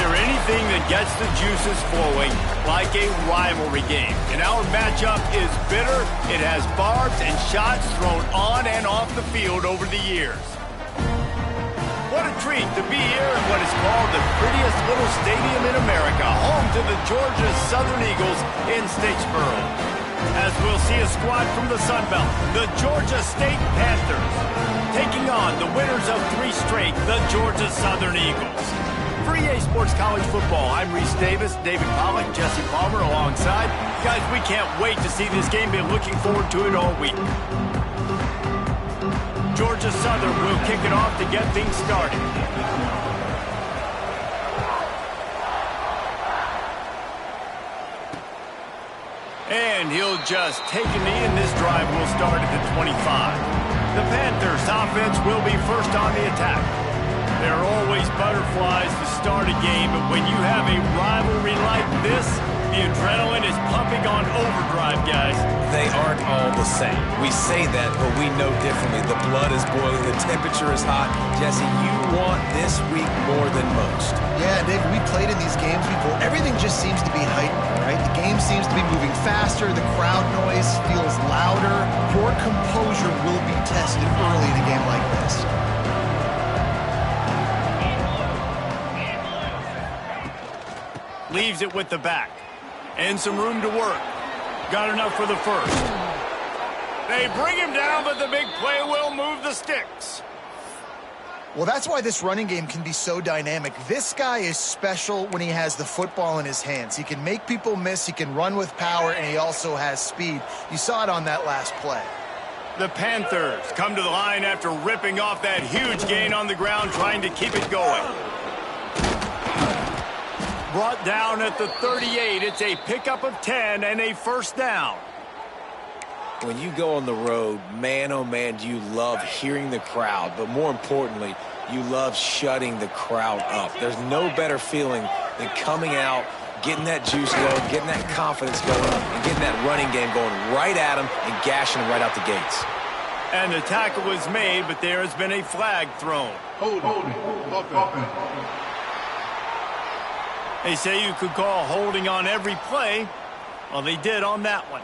there anything that gets the juices flowing like a rivalry game? And our matchup is bitter. It has barbs and shots thrown on and off the field over the years. What a treat to be here in what is called the prettiest little stadium in America, home to the Georgia Southern Eagles in Statesboro. As we'll see a squad from the Sun Belt, the Georgia State Panthers, taking on the winners of 3 straight, the Georgia Southern Eagles. For EA Sports College Football, I'm Reese Davis, David Pollack, Jesse Palmer alongside. Guys, we can't wait to see this game. Been looking forward to it all week. Georgia Southern will kick it off to get things started. And he'll just take a knee, and this drive will start at the 25. The Panthers' offense will be first on the attack. There are always butterflies to start a game, but when you have a rivalry like this, the adrenaline is pumping on overdrive, guys. They aren't all the same. We say that, but we know differently. The blood is boiling. The temperature is hot. Jesse, you want this week more than most. Yeah, Dave, we played in these games before. Everything just seems to be heightened, right? The game seems to be moving faster. The crowd noise feels louder. Your composure will be tested early in a game like this. Leaves it with the back. And some room to work. Got enough for the first. They bring him down, but the big play will move the sticks. Well, that's why this running game can be so dynamic. This guy is special when he has the football in his hands. He can make people miss, he can run with power, and he also has speed. You saw it on that last play. The Panthers come to the line after ripping off that huge gain on the ground, trying to keep it going. Brought down at the 38. It's a pickup of 10 and a first down. When you go on the road, man, oh man, do you love hearing the crowd. But more importantly, you love shutting the crowd up. There's no better feeling than coming out, getting that juice going, getting that confidence going, and getting that running game going right at them and gashing them right out the gates. And the tackle was made, but there has been a flag thrown. Hold it. They say you could call holding on every play. Well, they did on that one.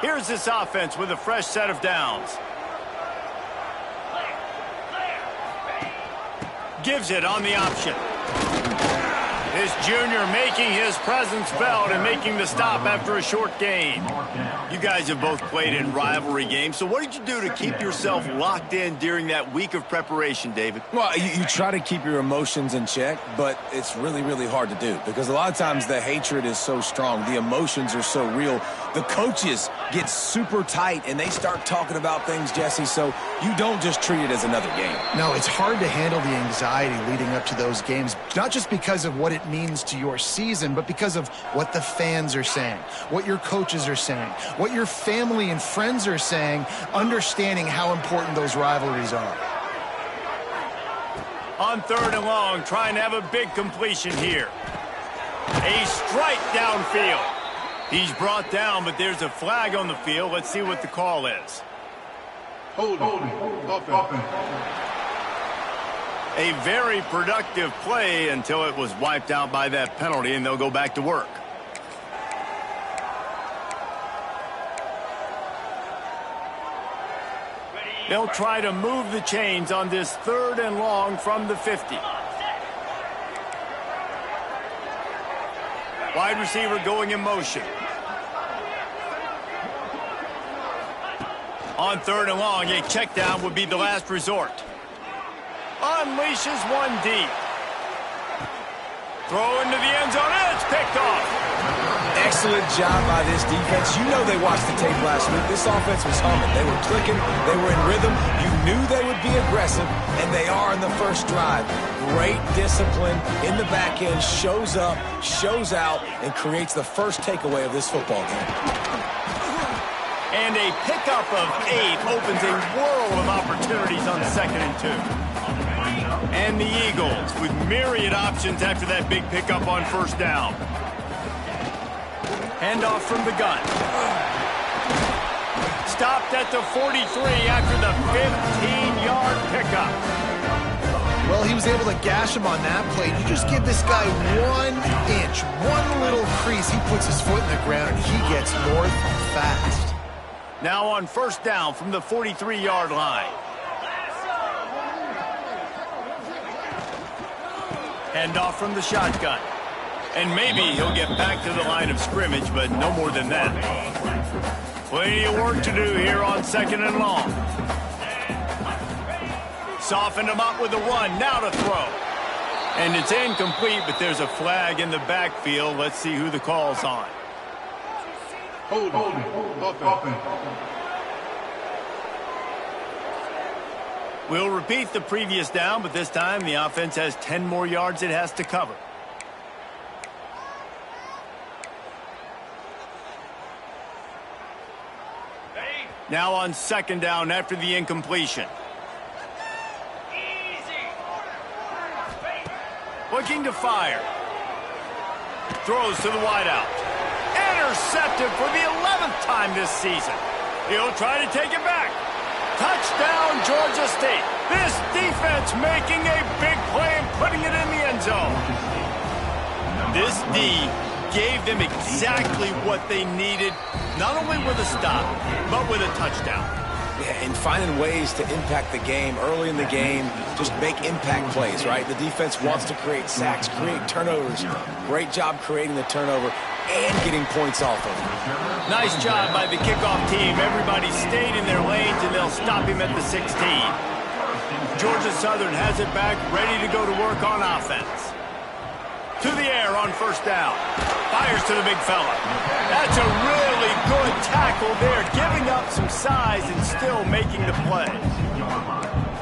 Here's this offense with a fresh set of downs. Gives it on the option. This junior making his presence felt and making the stop after a short gain. You guys have both played in rivalry games, so what did you do to keep yourself locked in during that week of preparation, David? Well, you try to keep your emotions in check, but it's really, really hard to do because a lot of times the hatred is so strong. The emotions are so real. The coaches get super tight, and they start talking about things, Jesse, so you don't just treat it as another game. No, it's hard to handle the anxiety leading up to those games, not just because of what it means to your season, but because of what the fans are saying, what your coaches are saying, what your family and friends are saying, understanding how important those rivalries are. On 3rd and long, trying to have a big completion here. A strike downfield. He's brought down, but there's a flag on the field. Let's see what the call is. Hold it. A very productive play until it was wiped out by that penalty, and they'll go back to work. They'll try to move the chains on this 3rd and long from the 50. Wide receiver going in motion. On 3rd and long, a check down would be the last resort. Unleashes one deep. Throw into the end zone, and it's picked off. Excellent job by this defense. You know they watched the tape last week. This offense was humming. They were clicking. They were in rhythm. You knew they would be aggressive, and they are in the first drive. Great discipline in the back end. Shows up, shows out, and creates the first takeaway of this football game. And a pickup of 8 opens a world of opportunities on 2nd and 2. And the Eagles with myriad options after that big pickup on 1st down. Handoff from the gun. stopped at the 43 after the 15-yard pickup. Well, he was able to gash him on that play. You just give this guy 1 inch, one little crease, he puts his foot in the ground, and he gets north fast. Now on first down from the 43-yard line. Handoff from the shotgun. And maybe he'll get back to the line of scrimmage, but no more than that. Plenty of work to do here on 2nd and long. Softened him up with a run. Now to throw. And it's incomplete, but there's a flag in the backfield. Let's see who the call's on. Hold offense. We'll repeat the previous down, but this time the offense has 10 more yards it has to cover. Now on 2nd down after the incompletion. Looking to fire. Throws to the wideout. Intercepted for the 11th time this season. He'll try to take it back. Touchdown, Georgia State. This defense making a big play and putting it in the end zone. This D gave them exactly what they needed, not only with a stop, but with a touchdown. Yeah, and finding ways to impact the game early in the game, just make impact plays, right? The defense wants to create sacks, create turnovers. Great job creating the turnover and getting points off of it. Nice job by the kickoff team. Everybody stayed in their lanes, and they'll stop him at the 16. Georgia Southern has it back, ready to go to work on offense. To the air on first down. Fires to the big fella. That's a really good tackle there, giving up some size and still making the play.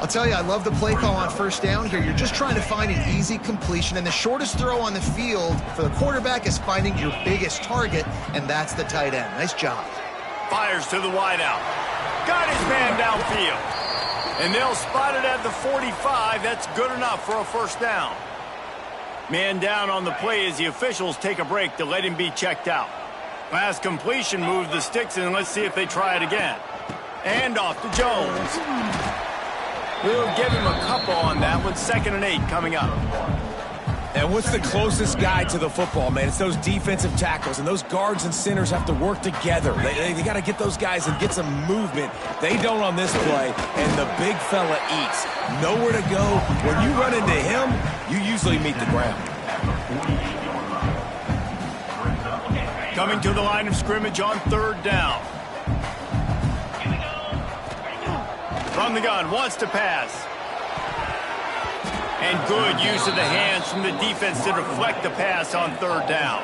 I'll tell you, I love the play call on first down here. You're just trying to find an easy completion, and the shortest throw on the field for the quarterback is finding your biggest target, and that's the tight end. Nice job. Fires to the wideout. Got his man downfield. And they'll spot it at the 45. That's good enough for a first down. Man down on the play as the officials take a break to let him be checked out. Pass completion moved the sticks, and let's see if they try it again. And off to Jones. We'll give him a couple on that one. 2nd and 8 coming up. And what's the closest guy to the football, man? It's those defensive tackles, and those guards and centers have to work together. They got to get those guys and get some movement. They don't on this play, and the big fella eats. Nowhere to go. When you run into him, you usually meet the ground. Coming to the line of scrimmage on 3rd down. From the gun, wants to pass. And good use of the hands from the defense to deflect the pass on 3rd down.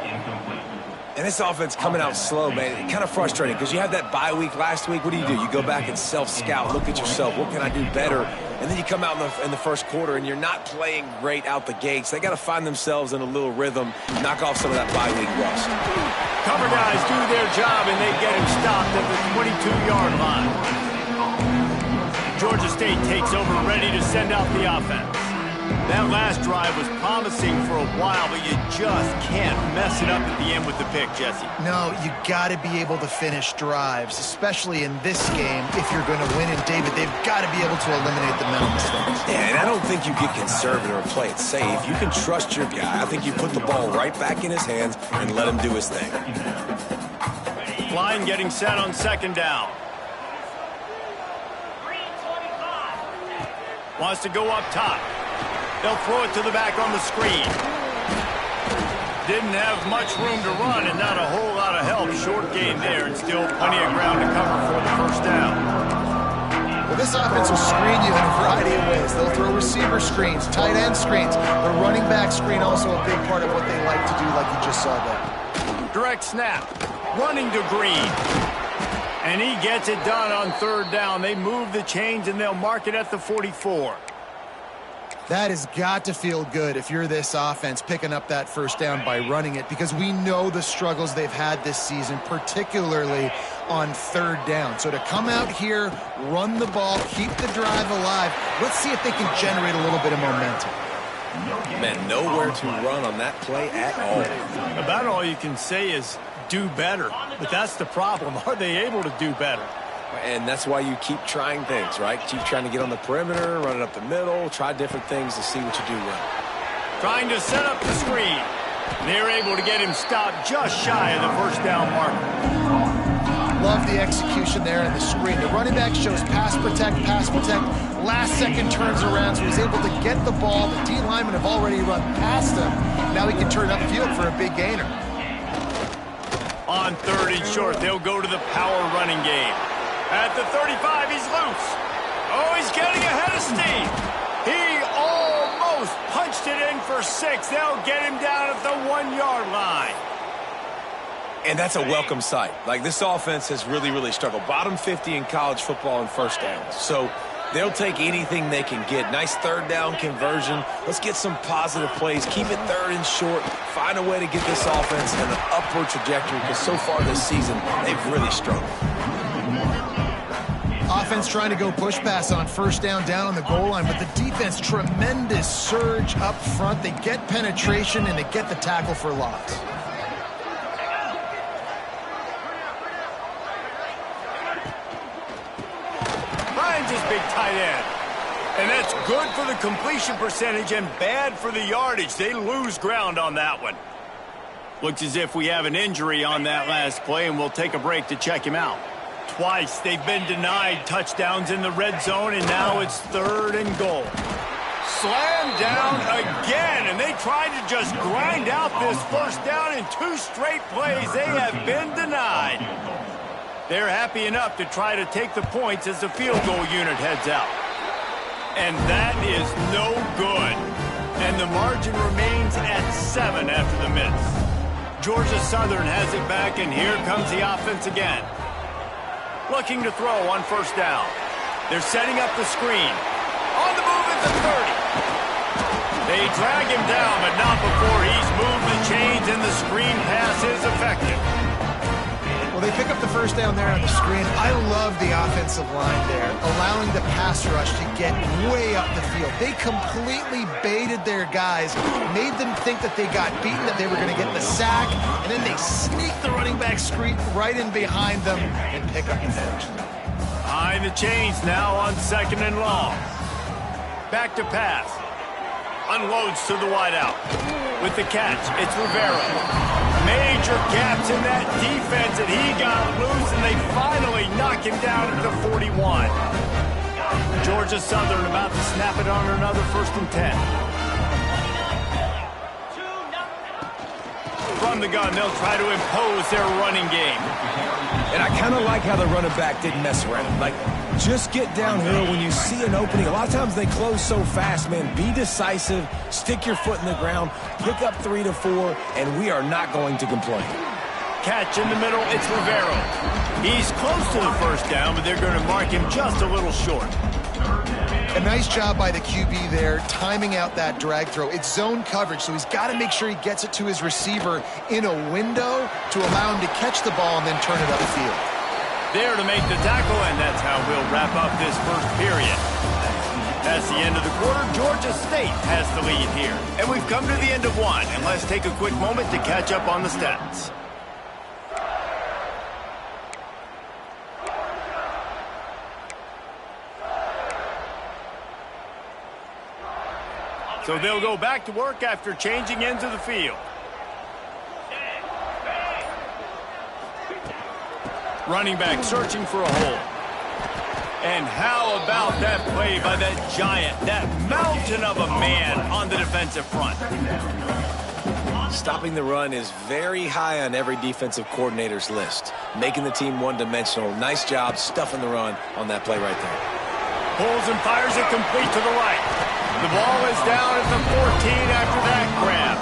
And this offense coming out slow, man. Kind of frustrating because you had that bye week last week. What do? You go back and self-scout, look at yourself. What can I do better? And then you come out in the first quarter and you're not playing great out the gates. They got to find themselves in a little rhythm, knock off some of that bye week rust. Cover guys do their job, and they get him stopped at the 22-yard line. Georgia State takes over, ready to send out the offense. That last drive was promising for a while, but you just can't mess it up at the end with the pick, Jesse. No, you got to be able to finish drives, especially in this game. If you're going to win, and David, they've got to be able to eliminate the mental mistakes. Yeah, and I don't think you get conservative or play it safe. You can trust your guy. I think you put the ball right back in his hands and let him do his thing. Line getting set on 2nd down. Wants to go up top. They'll throw it to the back on the screen. Didn't have much room to run and not a whole lot of help. Short gain there and still plenty of ground to cover for the first down. Well, this offense will screen you in a variety of ways. They'll throw receiver screens, tight end screens. The running back screen also a big part of what they like to do, like you just saw there. Direct snap. Running to Green. And he gets it done on 3rd down. They move the chains and they'll mark it at the 44. That has got to feel good if you're this offense picking up that first down by running it, because we know the struggles they've had this season, particularly on 3rd down. So to come out here, run the ball, keep the drive alive, let's see if they can generate a little bit of momentum. Man, nowhere to run on that play at all. About all you can say is do better. But that's the problem. Are they able to do better? And that's why you keep trying things, right? Keep trying to get on the perimeter, run it up the middle, try different things to see what you do well. Trying to set up the screen. They're able to get him stopped just shy of the first down marker. Love the execution there in the screen. The running back shows pass protect, last second turns around, so he's able to get the ball. The D linemen have already run past him. Now he can turn upfield for a big gainer. On 3rd and short, they'll go to the power running game. At the 35, he's loose. Oh, he's getting ahead of steam. He almost punched it in for 6. They'll get him down at the 1-yard line. And that's a welcome sight. Like, this offense has really struggled. Bottom 50 in college football in first downs. So they'll take anything they can get. Nice 3rd down conversion. Let's get some positive plays. Keep it 3rd and short. Find a way to get this offense in an upward trajectory, because so far this season, they've really struggled. Offense trying to go push pass on 1st down on the goal line, but the defense, tremendous surge up front. They get penetration and they get the tackle for loss. Finds his big tight end. And that's good for the completion percentage and bad for the yardage. They lose ground on that one. Looks as if we have an injury on that last play, and we'll take a break to check him out. Twice they've been denied touchdowns in the red zone, and now it's 3rd and goal. Slammed down again, and they tried to just grind out this 1st down in 2 straight plays. They have been denied. They're happy enough to try to take the points as the field goal unit heads out. And that is no good. And the margin remains at 7 after the miss. Georgia Southern has it back, and here comes the offense again. Looking to throw on 1st down. They're setting up the screen. On the move at the 30. They drag him down, but not before he's moved the chains, and the screen pass is effective. Well, they pick up the 1st down there on the screen. I love the offensive line there, allowing the pass rush to get way up the field. They completely baited their guys, made them think that they got beaten, that they were going to get the sack, and then they sneak the running back screen right in behind them and pick up the 1st. Behind the chains now on 2nd and long. Back to pass. Unloads to the wideout. With the catch, it's Rivera. Major gaps in that defense, and he got loose, and they finally knock him down at the 41. Georgia Southern about to snap it on another 1st and 10. From the gun, they'll try to impose their running game. And I kind of like how the running back didn't mess around. Like, just get downhill when you see an opening. A lot of times they close so fast, man. Be decisive, stick your foot in the ground, pick up 3 to 4, and we are not going to complain. Catch in the middle, it's Rivera. He's close to the 1st down, but they're going to mark him just a little short. A nice job by the QB there, timing out that drag throw. It's zone coverage, so he's got to make sure he gets it to his receiver in a window to allow him to catch the ball and then turn it upfield. There to make the tackle, and that's how we'll wrap up this 1st period. That's the end of the quarter. Georgia State has the lead here. And we've come to the end of 1, and let's take a quick moment to catch up on the stats. So they'll go back to work after changing into the field. Running back searching for a hole. And how about that play by that giant, that mountain of a man on the defensive front? Stopping the run is very high on every defensive coordinator's list. Making the team one-dimensional. Nice job stuffing the run on that play right there. Pulls and fires it complete to the right. The ball is down at the 14 after that grab.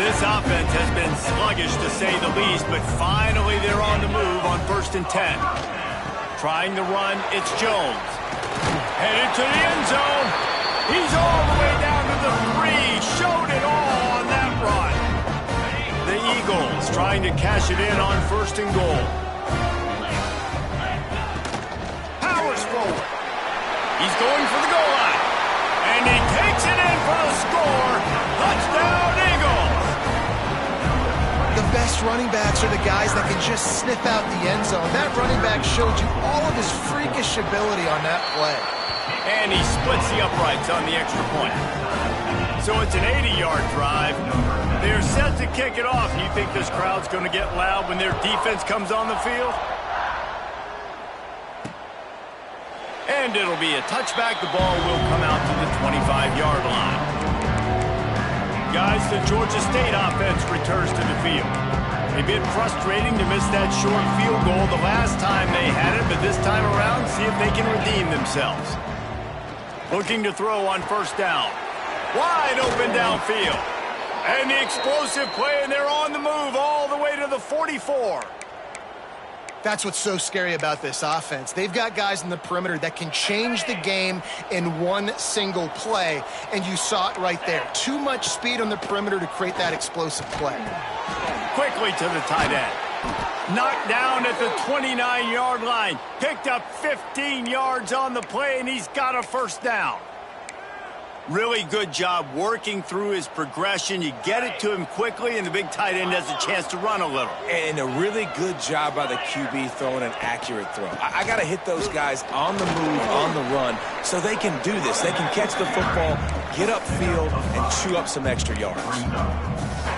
This offense has been sluggish to say the least, but finally they're on the move on 1st and 10. Trying to run, it's Jones. Headed to the end zone. He's all the way down to the 3. Showed it all on that run. The Eagles trying to cash it in on 1st and goal. Powers forward. He's going for the goal line. And he takes it in for the score. Touchdown, Eagles. The best running backs are the guys that can just sniff out the end zone. That running back showed you all of his freakish ability on that play. And he splits the uprights on the extra point. So it's an 80-yard drive. They're set to kick it off. You think this crowd's going to get loud when their defense comes on the field? And it'll be a touchback. The ball will come out to the 25-yard line. Guys, the Georgia State offense returns to the field. A bit frustrating to miss that short field goal the last time they had it, but this time around, see if they can redeem themselves. Looking to throw on first down. Wide open downfield. And the explosive play, and they're on the move all the way to the 44. That's what's so scary about this offense. They've got guys in the perimeter that can change the game in one single play, and you saw it right there. Too much speed on the perimeter to create that explosive play. Quickly to the tight end. Knocked down at the 29-yard line. Picked up 15 yards on the play, and he's got a first down. Really good job working through his progression. You get it to him quickly, and the big tight end has a chance to run a little. And a really good job by the QB throwing an accurate throw. I got to hit those guys on the move, on the run, so they can do this. They can catch the football, get upfield, and chew up some extra yards.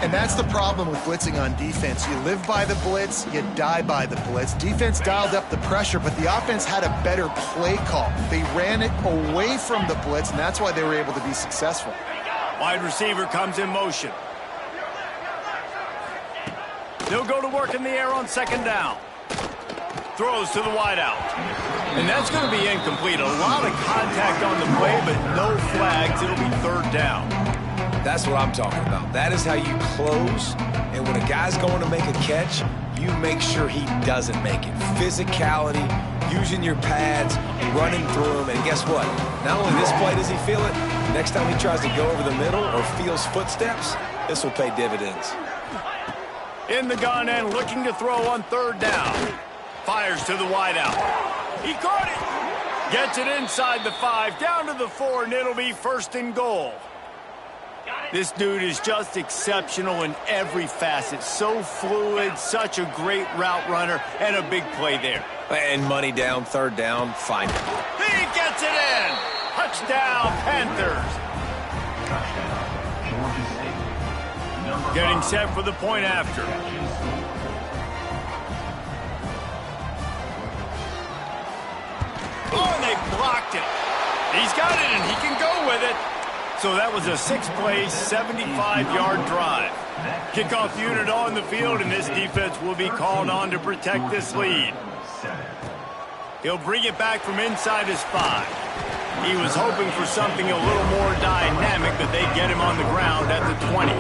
And that's the problem with blitzing on defense. You live by the blitz, you die by the blitz. Defense dialed up the pressure, but the offense had a better play call. They ran it away from the blitz, and that's why they were able to be successful. Wide receiver comes in motion. They'll go to work in the air on second down. Throws to the wideout. And that's going to be incomplete. A lot of contact on the play, but no flags. It'll be third down. That's what I'm talking about. That is how you close. And when a guy's going to make a catch, you make sure he doesn't make it. Physicality, using your pads, running through him. And guess what? Not only this play does he feel it, next time he tries to go over the middle or feels footsteps, this will pay dividends. In the gun and looking to throw on third down. Fires to the wideout. He caught it. Gets it inside the 5, down to the 4, and it'll be first and goal. This dude is just exceptional in every facet. So fluid, such a great route runner, and a big play there. And money down, third down, fine. He gets it in! Touchdown, Panthers! Getting set for the point after. Oh, and they blocked it. He's got it, and he can go with it. So that was a 6-play, 75-yard drive. Kickoff unit on the field, and this defense will be called on to protect this lead. He'll bring it back from inside his 5. He was hoping for something a little more dynamic, but they get him on the ground at the 20.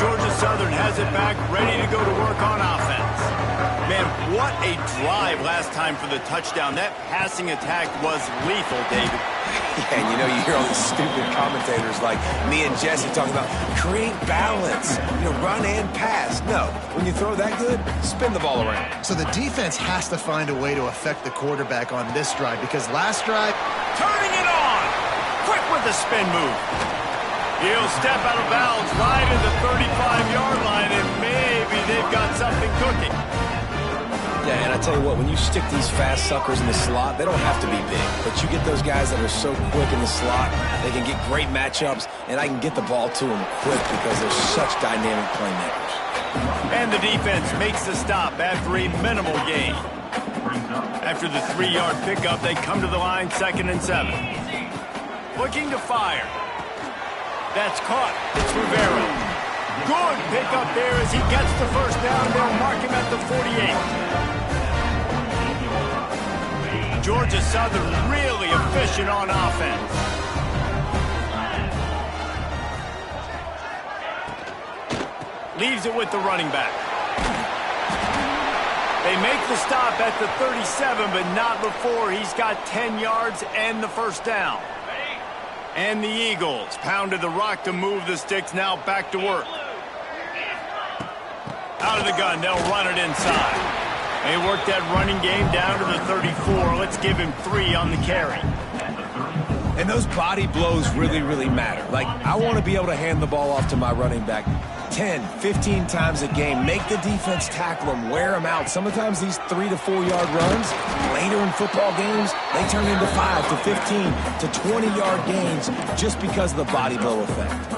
Georgia Southern has it back, ready to go to work on offense. Man, what a drive last time for the touchdown. That passing attack was lethal, David. Yeah, and you know, you hear all these stupid commentators like me and Jesse talking about create balance, run and pass. No, when you throw that good, spin the ball around. So the defense has to find a way to affect the quarterback on this drive, because last drive... Turning it on! Quick with the spin move. He'll step out of bounds right at the 35-yard line, and maybe they've got something cooking. Yeah, and I tell you what, when you stick these fast suckers in the slot, they don't have to be big. But you get those guys that are so quick in the slot, they can get great matchups, and I can get the ball to them quick because they're such dynamic playmakers. And the defense makes the stop after a minimal gain. After the 3-yard pickup, they come to the line, 2nd and 7. Looking to fire. That's caught. It's Rivera. Good pickup there as he gets the first down. They'll mark him at the 48. Georgia Southern really efficient on offense. Leaves it with the running back. They make the stop at the 37, but not before he's got 10 yards and the first down. And the Eagles pounded the rock to move the sticks, now back to work. Out of the gun, they'll run it inside. They work that running game down to the 34. Let's give him 3 on the carry. And those body blows really, really matter. Like, I want to be able to hand the ball off to my running back 10, 15 times a game. Make the defense tackle them, wear them out. Sometimes these 3 to 4 yard runs, later in football games, they turn into 5 to 15 to 20-yard gains just because of the body blow effect.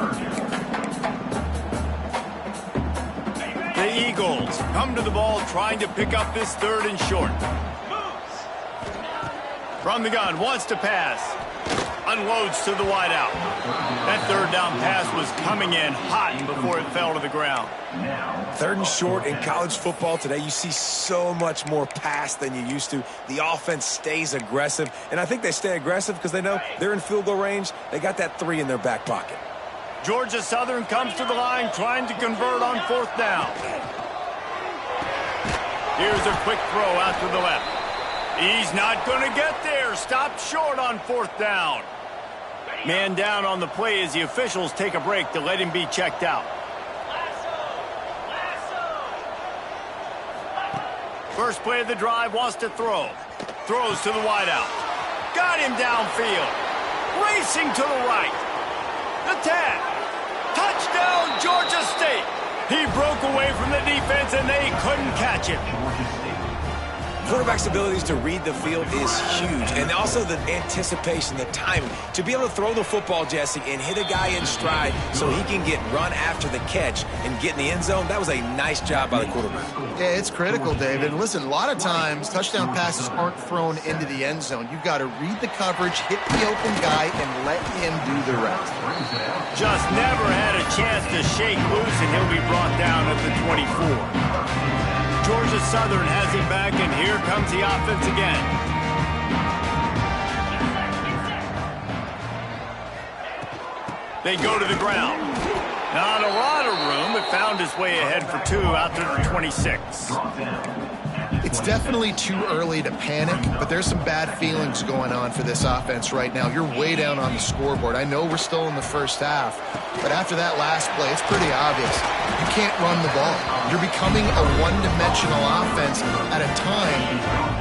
The Eagles come to the ball trying to pick up this 3rd and short. From the gun, wants to pass. Unloads to the wideout. That 3rd down pass was coming in hot before it fell to the ground. 3rd and short in college football today, you see so much more pass than you used to. The offense stays aggressive, and I think they stay aggressive because they know they're in field goal range. They got that 3 in their back pocket. Georgia Southern comes to the line trying to convert on 4th down. Here's a quick throw out to the left. He's not going to get there. Stopped short on 4th down. Man down on the play as the officials take a break to let him be checked out. First play of the drive, wants to throw. Throws to the wideout. Got him downfield. Racing to the right. The tag. Touchdown, Georgia State. He broke away from the defense, and they couldn't catch him. Quarterback's abilities to read the field is huge, and also the anticipation, the timing. To be able to throw the football, Jesse, and hit a guy in stride so he can get run after the catch and get in the end zone, that was a nice job by the quarterback. Yeah, it's critical, David. Listen, a lot of times touchdown passes aren't thrown into the end zone. You've got to read the coverage, hit the open guy, and let him do the rest. Just never had a chance to shake loose, and he'll be brought down at the 24. Georgia Southern has him back, and here comes the offense again. They go to the ground. Not a lot of room, but found his way ahead for 2 out to the 26. It's definitely too early to panic, but there's some bad feelings going on for this offense right now. You're way down on the scoreboard. I know we're still in the first half, but after that last play, it's pretty obvious. You can't run the ball. You're becoming a one-dimensional offense at a time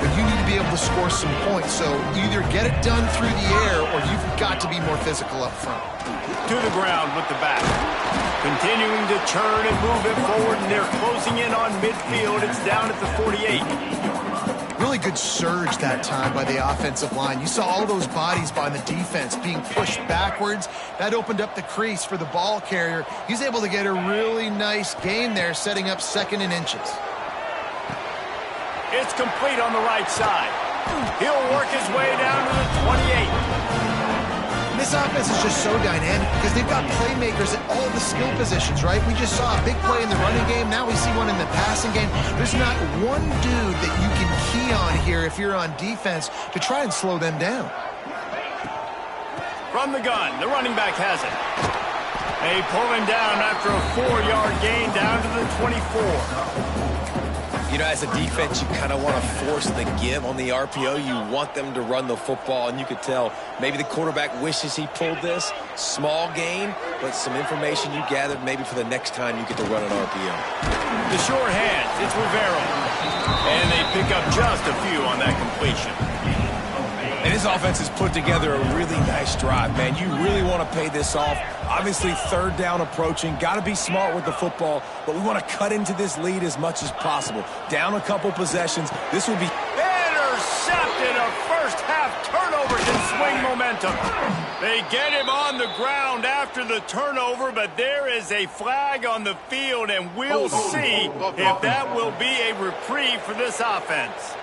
when you need to be able to score some points. So either get it done through the air or you've got to be more physical up front. To the ground with the back. Continuing to turn and move it forward, and they're closing in on midfield. It's down at the 48. Really good surge that time by the offensive line. You saw all those bodies by the defense being pushed backwards. That opened up the crease for the ball carrier. He's able to get a really nice gain there, setting up 2nd and inches. It's complete on the right side. He'll work his way down to the 28. This offense is just so dynamic because they've got playmakers at all the skill positions, right? We just saw a big play in the running game. Now we see one in the passing game. There's not one dude that you can key on here if you're on defense to try and slow them down. From the gun, the running back has it. They pull him down after a 4-yard gain down to the 24. You know, as a defense, you kind of want to force the give on the RPO. You want them to run the football, and you could tell maybe the quarterback wishes he pulled this. Small gain, but some information you gathered maybe for the next time you get to run an RPO. The short hands, it's Rivero. And they pick up just a few on that completion. And this offense has put together a really nice drive, man. You really want to pay this off. Obviously, 3rd down approaching. Got to be smart with the football, but we want to cut into this lead as much as possible. Down a couple possessions. This will be intercepted. A first-half turnover can swing momentum. They get him on the ground after the turnover, but there is a flag on the field, and we'll see if that will be a reprieve for this offense.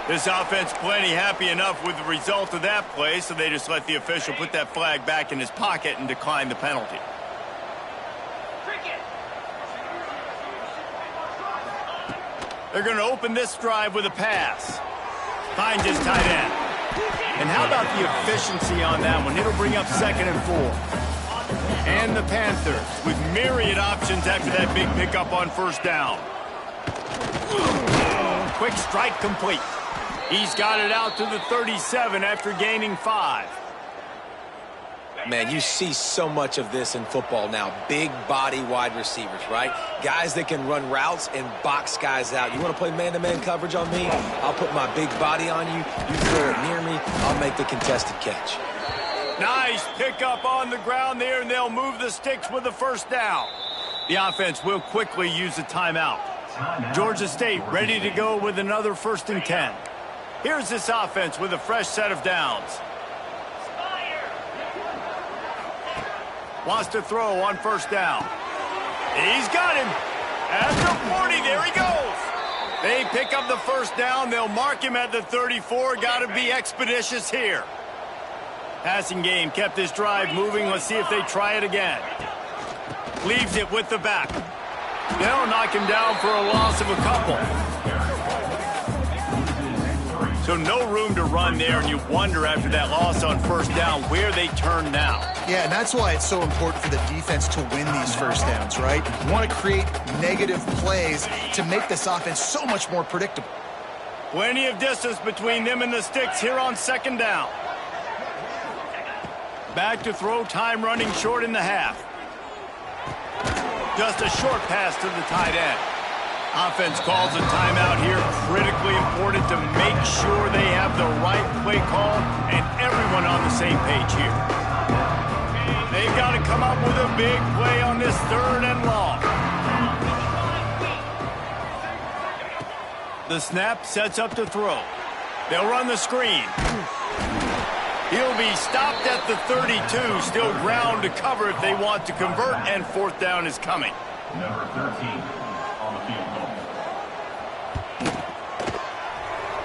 This offense plenty happy enough with the result of that play, so they just let the official put that flag back in his pocket and decline the penalty. They're going to open this drive with a pass. Finds his tight end. And how about the efficiency on that one? It'll bring up 2nd and 4. And the Panthers with myriad options after that big pickup on 1st down. Quick strike complete. He's got it out to the 37 after gaining 5. Man, you see so much of this in football now. Big body wide receivers, right? Guys that can run routes and box guys out. You want to play man-to-man coverage on me? I'll put my big body on you. You throw it near me, I'll make the contested catch. Nice pickup on the ground there, and they'll move the sticks with the first down. The offense will quickly use a timeout. Georgia State ready to go with another 1st and 10. Here's this offense with a fresh set of downs. Wants to throw on 1st down. He's got him. At the 40, there he goes. They pick up the 1st down. They'll mark him at the 34. Got to be expeditious here. Passing game kept this drive moving. Let's see if they try it again. Leaves it with the back. They'll knock him down for a loss of a couple. So no room to run there, and you wonder after that loss on 1st down where they turn now. Yeah, and that's why it's so important for the defense to win these 1st downs, right? You want to create negative plays to make this offense so much more predictable. Plenty of distance between them and the sticks here on 2nd down. Back to throw, time running short in the half. Just a short pass to the tight end. Offense calls a timeout here. Critically important to make sure they have the right play call and everyone on the same page here. They've got to come up with a big play on this 3rd and long. The snap sets up to throw. They'll run the screen. He'll be stopped at the 32. Still ground to cover if they want to convert, and 4th down is coming. Number 13 on the field goal.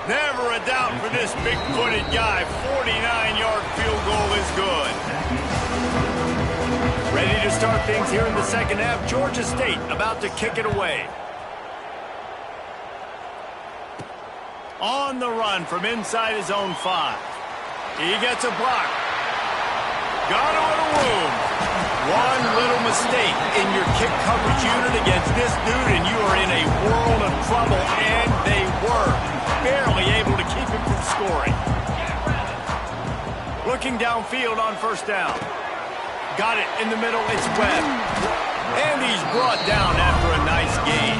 Never a doubt for this big-footed guy. 49-yard field goal is good. Ready to start things here in the 2nd half. Georgia State about to kick it away. On the run from inside his own 5. He gets a block. Got a little room. One little mistake in your kick coverage unit against this dude, and you are in a world of trouble, and they were barely able to keep him from scoring. Looking downfield on 1st down. Got it in the middle. It's Webb. And he's brought down after a nice gain.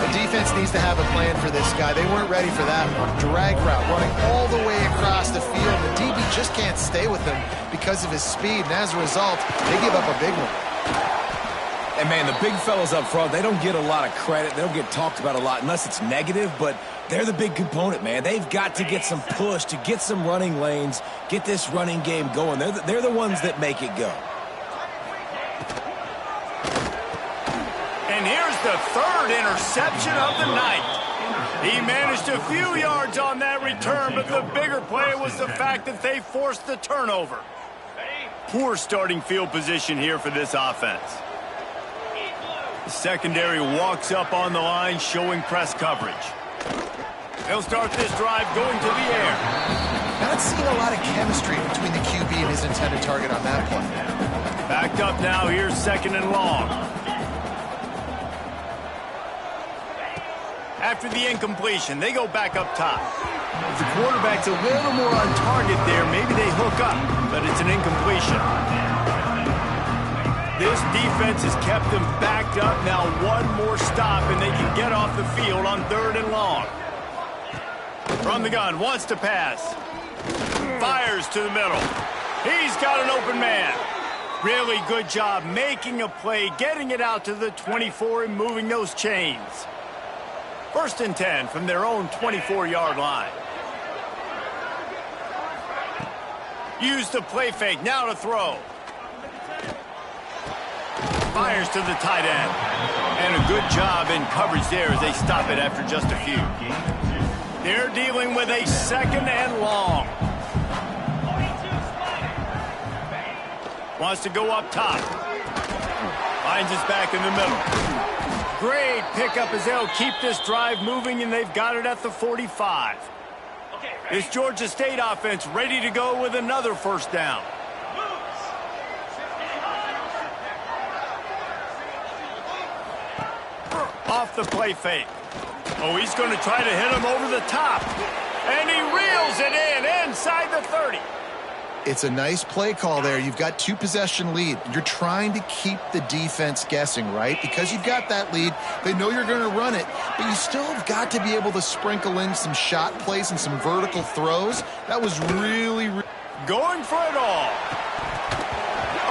The defense needs to have a plan for this guy. They weren't ready for that one. Drag route, running all the way across the field. The DB just can't stay with him because of his speed, and as a result, they give up a big one. And, man, the big fellas up front, they don't get a lot of credit. They don't get talked about a lot unless it's negative, but they're the big component, man. They've got to get some push, to get some running lanes, get this running game going. They're the ones that make it go. And here's the 3rd interception of the night. He managed a few yards on that return, but the bigger play was the fact that they forced the turnover. Poor starting field position here for this offense. The secondary walks up on the line, showing press coverage. They'll start this drive going to the air. Not seeing a lot of chemistry between the QB and his intended target on that play. Backed up now, here's 2nd and long. After the incompletion, they go back up top. If the quarterback's a little more on target there, maybe they hook up, but it's an incompletion. This defense has kept them backed up. Now one more stop, and they can get off the field on 3rd and long. From the gun, wants to pass. Fires to the middle. He's got an open man. Really good job making a play, getting it out to the 24 and moving those chains. 1st and 10 from their own 24-yard line. Use the play fake, now to throw. Fires to the tight end. And a good job in coverage there as they stop it after just a few. They're dealing with a 2nd and long. Wants to go up top. Finds his back in the middle. Great pickup as they'll keep this drive moving, and they've got it at the 45. This Georgia State offense ready to go with another 1st down. Off the play fake. Oh, he's going to try to hit him over the top. And he reels it in inside the 30. It's a nice play call there. You've got 2-possession lead. You're trying to keep the defense guessing, right? Because you've got that lead. They know you're going to run it, but you still have got to be able to sprinkle in some shot plays and some vertical throws. That was really Going for it all.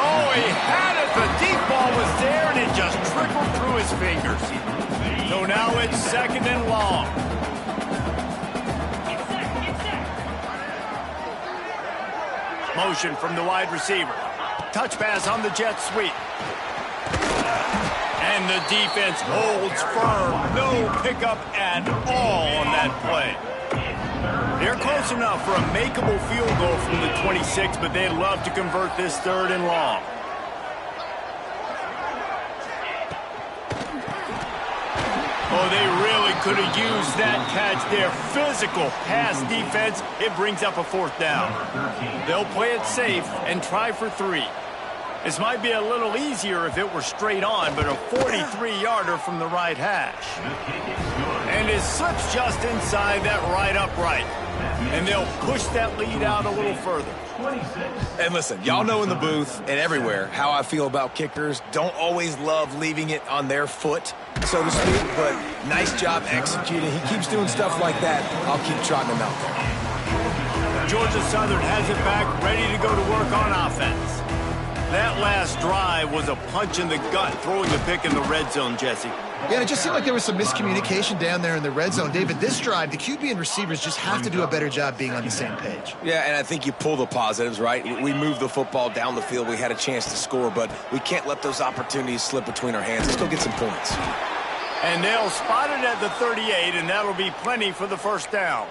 Oh, he had it. The deep ball was there, and it just trickled through his fingers. So now it's 2nd and long. Motion from the wide receiver. Touch pass on the jet sweep. And the defense holds firm. No pickup at all on that play. They're close enough for a makeable field goal from the 26, but they'd love to convert this 3rd and long. Oh, they really could have used that catch there. Physical pass defense. It brings up a 4th down. They'll play it safe and try for 3. This might be a little easier if it were straight on, but a 43-yarder from the right hash. And it slips just inside that right upright. And they'll push that lead out a little further. And listen, y'all know in the booth and everywhere how I feel about kickers. Don't always love leaving it on their foot, so to speak, but nice job executing. He keeps doing stuff like that. I'll keep trotting him out there. Georgia Southern has it back, ready to go to work on offense. That last drive was a punch in the gut, throwing the pick in the red zone, Jesse. Yeah, it just seemed like there was some miscommunication down there in the red zone. David, this drive, the QB and receivers just have to do a better job being on the same page. Yeah, and I think you pull the positives, right? We moved the football down the field. We had a chance to score, but we can't let those opportunities slip between our hands. Let's go get some points. And they'll spot it at the 38, and that'll be plenty for the 1st down.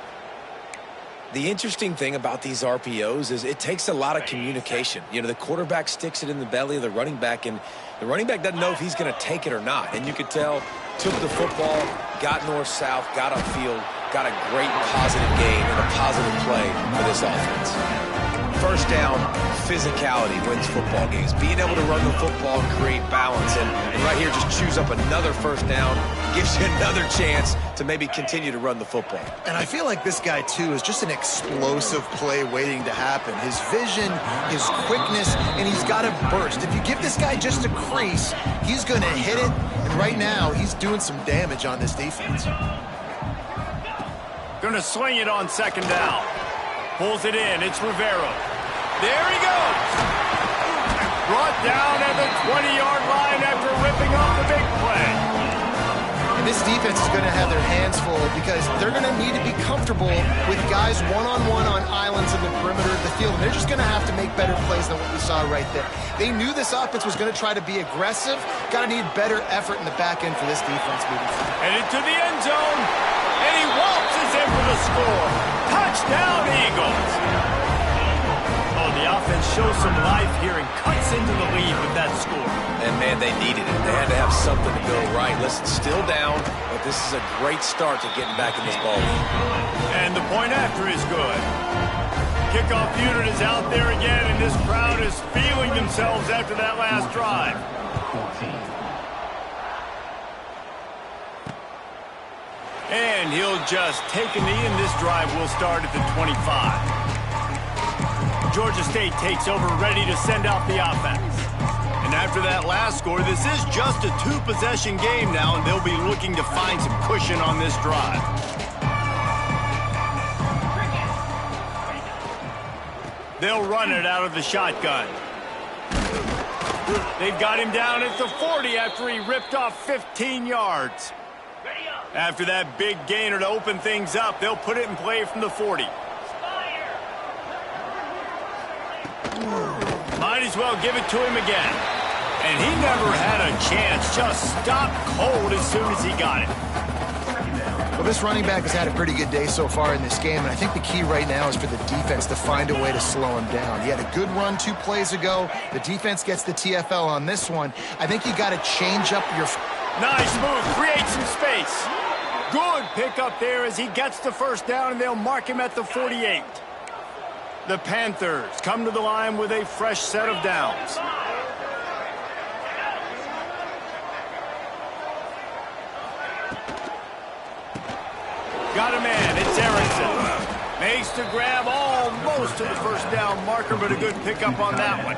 The interesting thing about these RPOs is it takes a lot of communication. You know, the quarterback sticks it in the belly of the running back, and the running back doesn't know if he's going to take it or not. And you could tell, took the football, got north-south, got upfield, got a great positive game and a positive play for this offense. 1st down, physicality wins football games. Being able to run the football and create balance. And right here, just choose up another 1st down, gives you another chance to maybe continue to run the football. And I feel like this guy, too, is just an explosive play waiting to happen. His vision, his quickness, and he's got a burst. If you give this guy just a crease, he's going to hit it. And right now, he's doing some damage on this defense. Going to swing it on 2nd down. Pulls it in. It's Rivero. There he goes. Brought down at the 20-yard line after ripping off the big play. And this defense is going to have their hands full because they're going to need to be comfortable with guys one-on-one on islands in the perimeter of the field. And they're just going to have to make better plays than what we saw right there. They knew this offense was going to try to be aggressive. Got to need better effort in the back end for this defense moving forward. Headed to the end zone. And he waltzes in for the score. Touchdown, Eagles. Oh, the offense shows some life here and cuts into the lead with that score. And, man, they needed it. They had to have something to go right. Listen, still down, but this is a great start to getting back in this ball game. And the point after is good. Kickoff unit is out there again, and this crowd is feeling themselves after that last drive. 14. And he'll just take a knee, and this drive will start at the 25. Georgia State takes over, ready to send out the offense. And after that last score, this is just a 2-possession game now, and they'll be looking to find some cushion on this drive. They'll run it out of the shotgun. They've got him down at the 40 after he ripped off 15 yards. After that big gainer to open things up, they'll put it in play from the 40. Might as well give it to him again. And he never had a chance. Just stopped cold as soon as he got it. Well, this running back has had a pretty good day so far in this game, and I think the key right now is for the defense to find a way to slow him down. He had a good run 2 plays ago. The defense gets the TFL on this one. I think you got to change up your... Nice move. Create some space. Good pickup there as he gets the 1st down, and they'll mark him at the 48. The Panthers come to the line with a fresh set of downs. Got a man. It's Erickson. Makes the grab almost to the 1st down marker, but a good pickup on that one.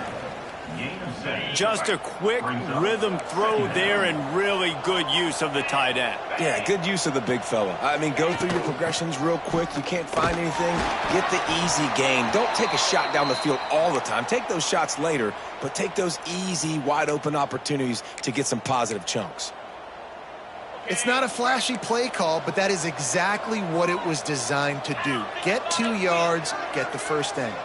Just a quick rhythm throw there and really good use of the tight end. Yeah, good use of the big fella. I mean, go through your progressions real quick. You can't find anything. Get the easy gain. Don't take a shot down the field all the time. Take those shots later, but take those easy, wide-open opportunities to get some positive chunks. It's not a flashy play call, but that is exactly what it was designed to do. Get 2 yards, get the first down.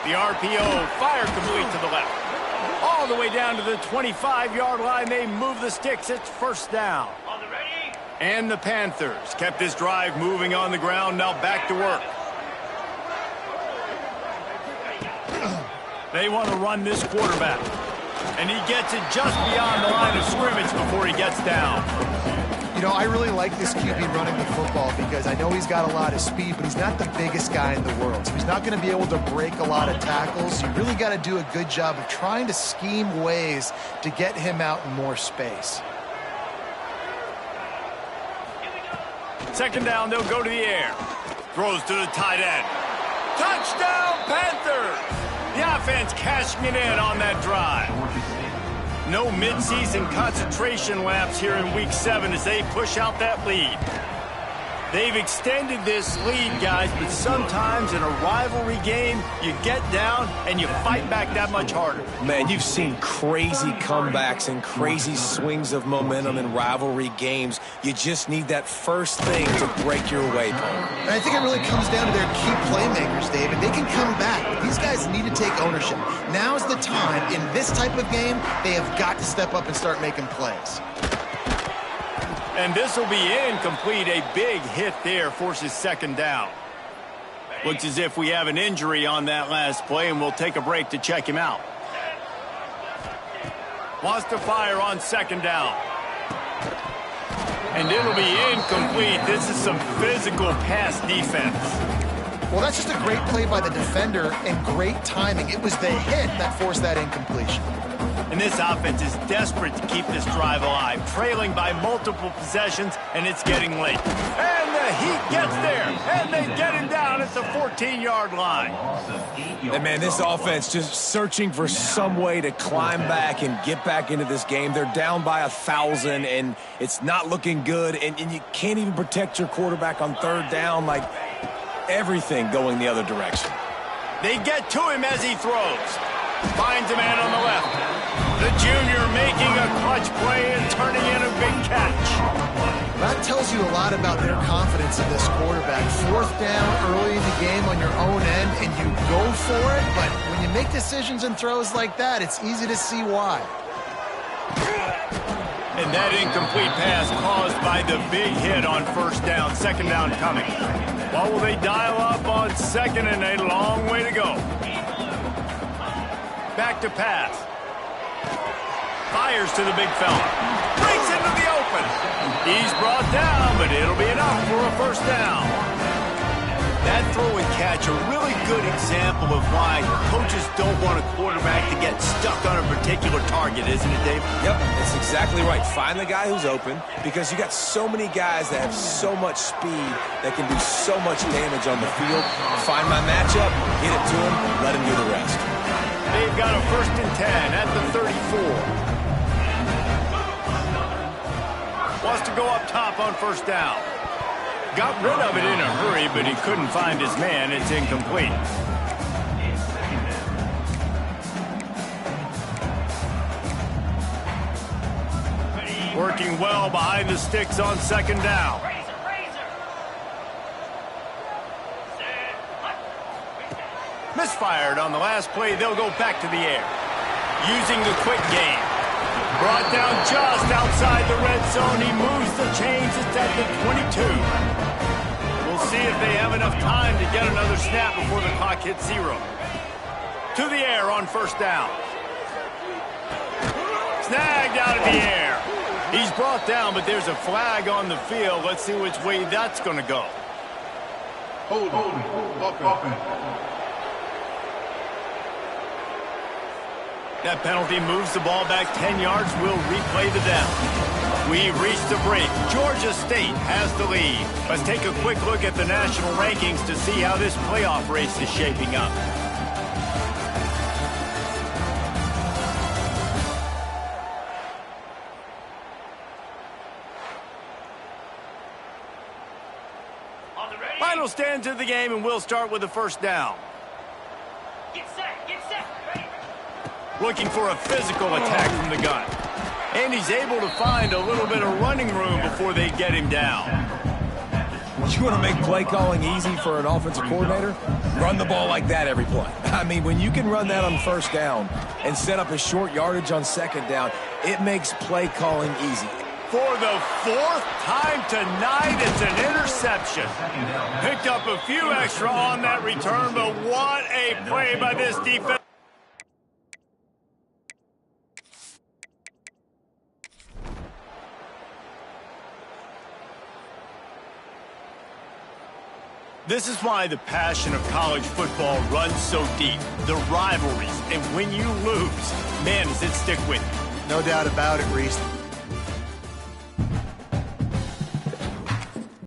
The RPO, fire complete to the left. All the way down to the 25-yard line. They move the sticks. It's first down. And the Panthers kept this drive moving on the ground. Now back to work. They want to run this quarterback. And he gets it just beyond the line of scrimmage before he gets down. You know, I really like this QB running the football because I know he's got a lot of speed, but he's not the biggest guy in the world. So he's not going to be able to break a lot of tackles. You really got to do a good job of trying to scheme ways to get him out in more space. Second down, they'll go to the air. Throws to the tight end. Touchdown, Panthers! The offense cashing it in on that drive. No midseason concentration laps here in Week 7 as they push out that lead. They've extended this lead, guys, but sometimes in a rivalry game, you get down and you fight back that much harder. Man, you've seen crazy comebacks and crazy swings of momentum in rivalry games. You just need that first thing to break your way, Paul. And I think it really comes down to their key playmakers, David. They can come back, but these guys need to take ownership. Now's the time. In this type of game, they have got to step up and start making plays. And this will be incomplete. A big hit there forces second down. Looks as if we have an injury on that last play, and we'll take a break to check him out. Wants to fire on second down. And it'll be incomplete. This is some physical pass defense. Well, that's just a great play by the defender and great timing. It was the hit that forced that incompletion. And this offense is desperate to keep this drive alive, trailing by multiple possessions, and it's getting late. And the Heat gets there, and they get him down at the 14-yard line. And, man, this offense just searching for some way to climb back and get back into this game. They're down by 1,000, and it's not looking good, and you can't even protect your quarterback on third down, like everything going the other direction. They get to him as he throws. Finds a man on the left. The junior making a clutch play and turning in a big catch. That tells you a lot about their confidence in this quarterback. Fourth down early in the game on your own end, and you go for it, but when you make decisions and throws like that, it's easy to see why. And that incomplete pass caused by the big hit on first down. Second down coming. What will they dial up on second, and a long way to go. Back to pass. Fires to the big fella. Breaks into the open. He's brought down, but it'll be enough for a first down. That throw and catch, a really good example of why coaches don't want a quarterback to get stuck on a particular target, isn't it, Dave? Yep, that's exactly right. Find the guy who's open, because you got so many guys that have so much speed that can do so much damage on the field. Find my matchup, get it to him, let him do the rest. They've got a 1st and 10 at the 34. Wants to go up top on first down. Got rid of it in a hurry, but he couldn't find his man. It's incomplete. Working well behind the sticks on second down. Misfired on the last play. They'll go back to the air. Using the quick game. Brought down just outside the red zone. He moves the chains. It's at the 22. We'll see if they have enough time to get another snap before the clock hits 0. To the air on first down. Snagged out of the air. He's brought down, but there's a flag on the field. Let's see which way that's going to go. Hold on. That penalty moves the ball back 10 yards. We'll replay the down. We've reached the break. Georgia State has the lead. Let's take a quick look at the national rankings to see how this playoff race is shaping up. Final stands of the game, and we'll start with the first down. Get set, ready. Looking for a physical attack from the gun. And he's able to find a little bit of running room before they get him down. You want to make play calling easy for an offensive coordinator? Run the ball like that every play. I mean, when you can run that on first down and set up a short yardage on second down, it makes play calling easy. For the fourth time tonight, it's an interception. Picked up a few extra on that return, but what a play by this defense. This is why the passion of college football runs so deep. The rivalries, and when you lose, man, does it stick with you. No doubt about it, Reese.